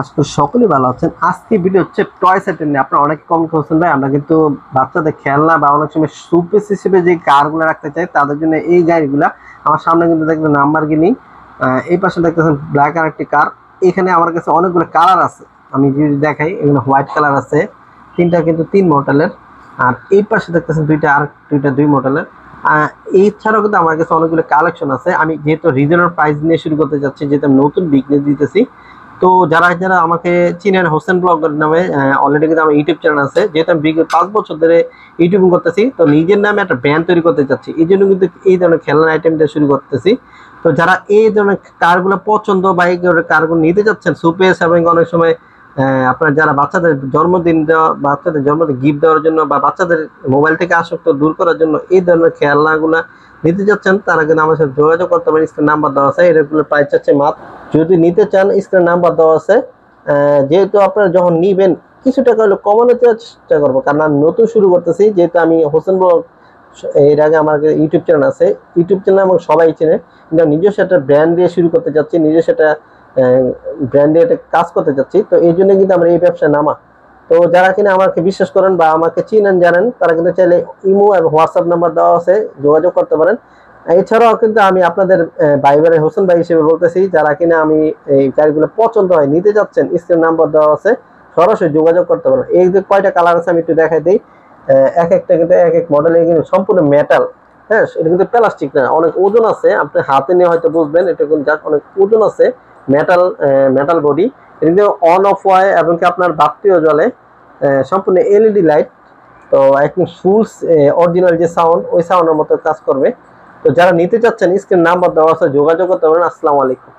আজকে সকলে ভালো আছেন। আজকে ভিডিও হচ্ছে টয় সেটের নিয়ে। আপনারা অনেকে কমেন্ট করছেন ভাই আমরা কিন্তু বাচ্চাদের খেলনা বা অনেক সময় শোপিস হিসেবে যে কারগুলো রাখতে চাই তাদের জন্য এই গাড়িগুলা। আমার সামনে কিন্তু দেখবেন নাম্বারগিনি, এই পাশে দেখতেছেন ব্ল্যাক আর একটি কার। এখানে আমার কাছে অনেকগুলো কালার আছে, আমি যদি দেখাই এখানে হোয়াইট কালার আছে তিনটা, কিন্তু 3 মডেলের। আর এই পাশে দেখতেছেন দুইটা 2 মডেলের। এছাড়াও কিন্তু আমার কাছে অনেকগুলো কালেকশন আছে। আমি যেহেতু রিজনেবল প্রাইস নিয়ে শুরু করতে যাচ্ছি, যেহেতু আমি নতুন বিজনেস দিতেছি, তো যারা যারা আমাকে চিনেন হোসেন ব্লগার নামে, অলরেডি কিন্তু আমার ইউটিউব চ্যানেল আছে। যেহেতু আমি বিগত 5 বছর ধরে ইউটিউবিং করতেছি, তো নিজের নামে একটা ব্র্যান্ড তৈরি করতে চাচ্ছি, এই জন্য কিন্তু এই ধরনের খেলনা আইটেম দিয়ে শুরু করতেছি। তো যারা এই ধরনের কারগুলো পছন্দ বা এই কারগুলো নিতে যাচ্ছেন সুপেস, এবং অনেক সময় আপনার যারা বাচ্চাদের জন্মদিন গিফট দেওয়ার জন্য বা বাচ্চাদের মোবাইল থেকে আসক্ত দূর করার জন্য এই ধরনের খেলনাগুলো নিতে যাচ্ছেন, তারা কিন্তু আমার সাথে যোগাযোগ করতে পারেন। স্ক্রিন নাম্বার দেওয়া আছে, এগুলো প্রাইস চাচ্ছে মাত্র। যদি নিতে চান স্ক্রিন নাম্বার দেওয়া আছে। যেহেতু আপনারা যখন নিবেন কিছু টাকা হলে কমানোর চেষ্টা করবো, কারণ আমি নতুন শুরু করতেছি। যেহেতু আমি হোসেন ব্লগ, এর আগে আমার ইউটিউব চ্যানেল আছে, ইউটিউব চ্যানেল আমার সবাই চেনে, কিন্তু নিজস্ব একটা ব্র্যান্ড দিয়ে শুরু করতে যাচ্ছি, নিজস্ব একটা ব্র্যান্ডে একটা কাজ করতে যাচ্ছি। তো এই জন্য কিন্তু আমরা এই ব্যবসায় নামা। তো যারা কিনা আমাকে বিশ্বাস করেন বা আমাকে চিনেন জানেন, তারা কিন্তু চাইলে ইমো এবং হোয়াটসঅ্যাপ নাম্বার দেওয়া আছে, যোগাযোগ করতে পারেন। এছাড়াও কিন্তু আমি আপনাদের ভাইবারে হোসেন ভাই হিসেবে বলতেছি, যারা কিনা আমি এই গাড়িগুলো পছন্দ হয় নিতে যাচ্ছেন, স্ক্রিন নাম্বার দেওয়া আছে, সরাসরি যোগাযোগ করতে পারেন। এই যে কয়টা কালার আছে আমি একটু দেখাই দিই। এক একটা কিন্তু এক এক মডেলের কিন্তু সম্পূর্ণ মেটাল। হ্যাঁ, এটা কিন্তু প্লাস্টিক না, অনেক ওজন আছে। আপনি হাতে নিয়ে হয়তো বুঝবেন, এটা কিন্তু অনেক ওজন আছে। মেটাল বডি, এটা কিন্তু অন অফ হয় এবং কি আপনার বাতিও জ্বলে, সম্পূর্ণ এলইডি লাইট। তো একদম ফুল অরিজিনাল যে সাউন্ড, ওই সাউন্ডের মতো কাজ করবে। তো যারা নিতে চাচ্ছেন স্ক্রিন নাম্বার দেওয়া আছে, যোগাযোগ করতে পারেন। আসসালামু আলাইকুম।